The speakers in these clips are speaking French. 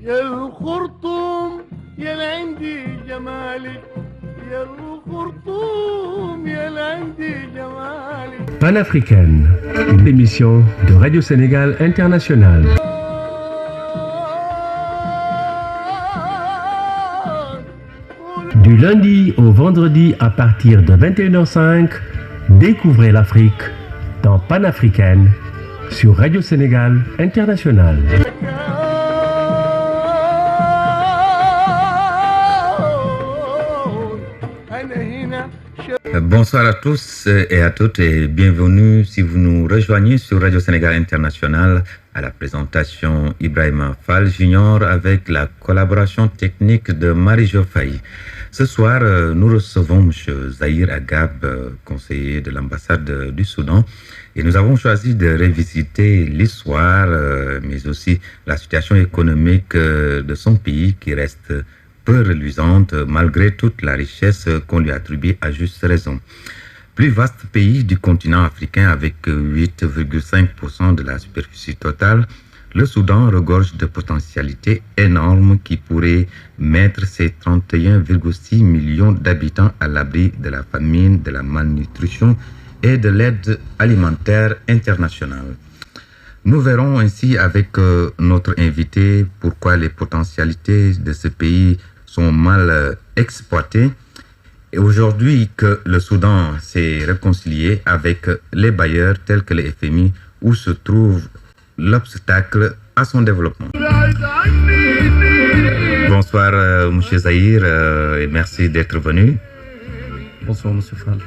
يا الخرطوم يا العندي جمالك يا الخرطوم يا العندي جمالك. Panafricaine, une émission de Radio Sénégal International. Du lundi au vendredi à partir de 21h05, découvrez l'Afrique dans Panafricaine sur Radio Sénégal International. Bonsoir à tous et à toutes et bienvenue si vous nous rejoignez sur Radio Sénégal International à la présentation Ibrahima Fall Junior avec la collaboration technique de Marie-Jo Faye. Ce soir, nous recevons M. Zahir Agab, conseiller de l'ambassade du Soudan, et nous avons choisi de revisiter l'histoire, mais aussi la situation économique de son pays qui reste peu reluisante malgré toute la richesse qu'on lui attribue à juste raison. Plus vaste pays du continent africain avec 8,5% de la superficie totale, le Soudan regorge de potentialités énormes qui pourraient mettre ses 31,6 millions d'habitants à l'abri de la famine, de la malnutrition et de l'aide alimentaire internationale. Nous verrons ainsi avec notre invité pourquoi les potentialités de ce pays sont mal exploitées. Et aujourd'hui que le Soudan s'est réconcilié avec les bailleurs tels que le FMI, où se trouve l'obstacle à son développement. Bonsoir M. Zahir et merci d'être venu. Bonsoir M. Fall.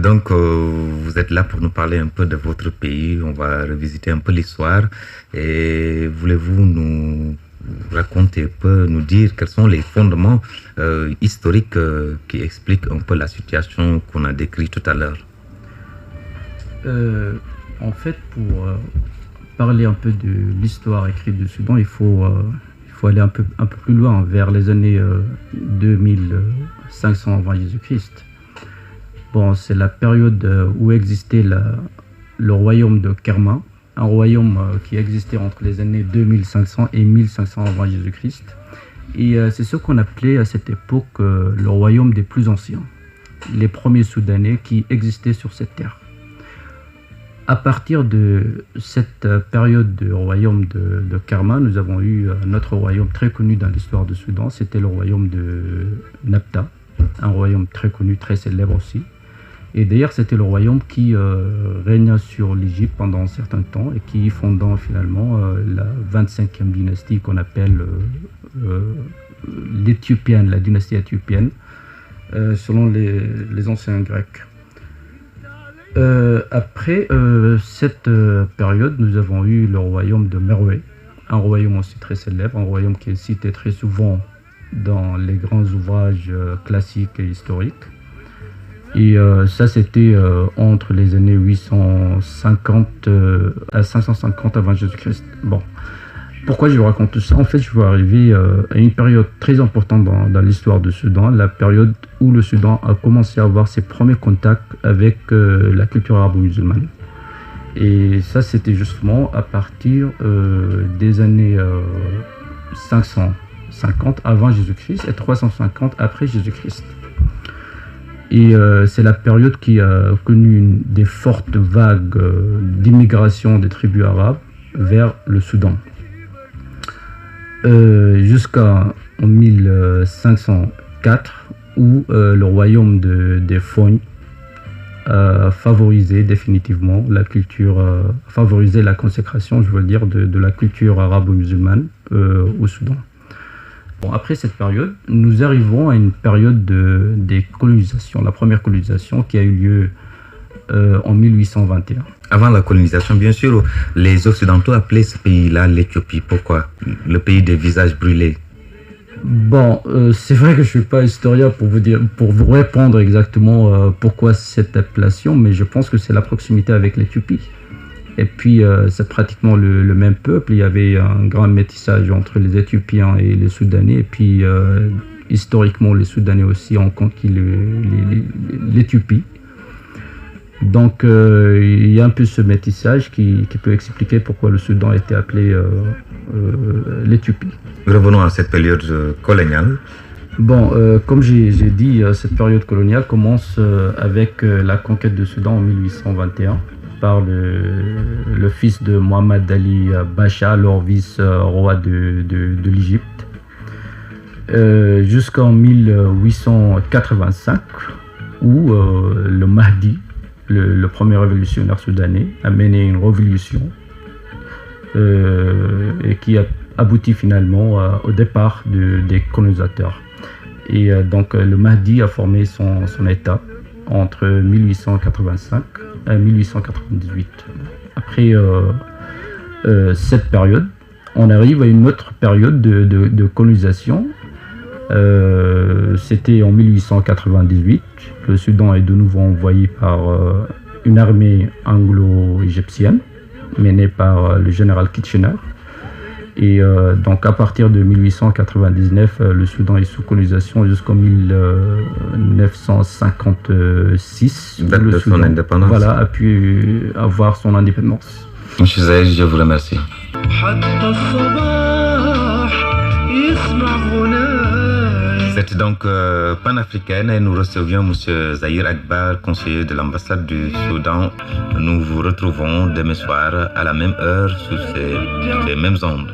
Donc vous êtes là pour nous parler un peu de votre pays, on va revisiter un peu l'histoire et voulez-vous nous raconter un peu, nous dire quels sont les fondements historiques qui expliquent un peu la situation qu'on a décrite tout à l'heure. En fait, pour parler un peu de l'histoire écrite du Soudan, il faut aller un peu plus loin, vers les années 2500 avant Jésus-Christ. Bon, c'est la période où existait le royaume de Kerma, un royaume qui existait entre les années 2500 et 1500 avant Jésus-Christ. Et c'est ce qu'on appelait à cette époque le royaume des plus anciens, les premiers Soudanais qui existaient sur cette terre. À partir de cette période du royaume de Kerma, nous avons eu notre royaume très connu dans l'histoire du Soudan, c'était le royaume de Napta, un royaume très connu, très célèbre aussi. Et d'ailleurs, c'était le royaume qui régna sur l'Égypte pendant un certain temps et qui fonda finalement la 25e dynastie qu'on appelle l'Éthiopienne, la dynastie éthiopienne, selon les anciens Grecs. Après cette période, nous avons eu le royaume de Meroé, un royaume aussi très célèbre, un royaume qui est cité très souvent dans les grands ouvrages classiques et historiques. Et ça, c'était entre les années 850 à 550 avant Jésus-Christ. Bon, pourquoi je vous raconte tout ça? En fait, je veux arriver à une période très importante dans l'histoire du Soudan, la période où le Soudan a commencé à avoir ses premiers contacts avec la culture arabo-musulmane. Et ça, c'était justement à partir des années 550 avant Jésus-Christ et 350 après Jésus-Christ. Et c'est la période qui a connu des fortes vagues d'immigration des tribus arabes vers le Soudan. Jusqu'en 1504, où le royaume des Fognes a favorisé définitivement la culture, favorisé la consécration, je veux dire, de la culture arabo-musulmane au Soudan. Bon, après cette période, nous arrivons à une période des colonisations, la première colonisation qui a eu lieu en 1821. Avant la colonisation, bien sûr, les Occidentaux appelaient ce pays-là l'Éthiopie. Pourquoi? Le pays des visages brûlés. Bon, c'est vrai que je ne suis pas historien pour vous répondre exactement pourquoi cette appellation, mais je pense que c'est la proximité avec l'Éthiopie. Et puis, c'est pratiquement le même peuple. Il y avait un grand métissage entre les Éthiopiens et les Soudanais. Et puis, historiquement, les Soudanais aussi ont conquis l'Éthiopie. Donc il y a un peu ce métissage qui peut expliquer pourquoi le Soudan a été appelé l'Éthiopie. Revenons à cette période coloniale. Bon, comme j'ai dit, cette période coloniale commence avec la conquête du Soudan en 1821 par le fils de Mohamed Ali Bacha, alors vice-roi de l'Égypte, jusqu'en 1885 où le Mahdi, le premier révolutionnaire soudanais, a mené une révolution et qui a abouti finalement au départ des colonisateurs. Et donc le Mahdi a formé son État entre 1885 et 1898. Après cette période, on arrive à une autre période de colonisation. C'était en 1898. Le Soudan est de nouveau envoyé par une armée anglo-égyptienne menée par le général Kitchener. Et donc à partir de 1899, le Soudan est sous colonisation jusqu'en 1956. Date de son indépendance. Voilà, a pu avoir son indépendance. Monsieur Zahir, je vous remercie. C'est donc panafricaine et nous recevions M. Zahir Akbar, conseiller de l'ambassade du Soudan. Nous vous retrouvons demain soir à la même heure sur ces mêmes ondes.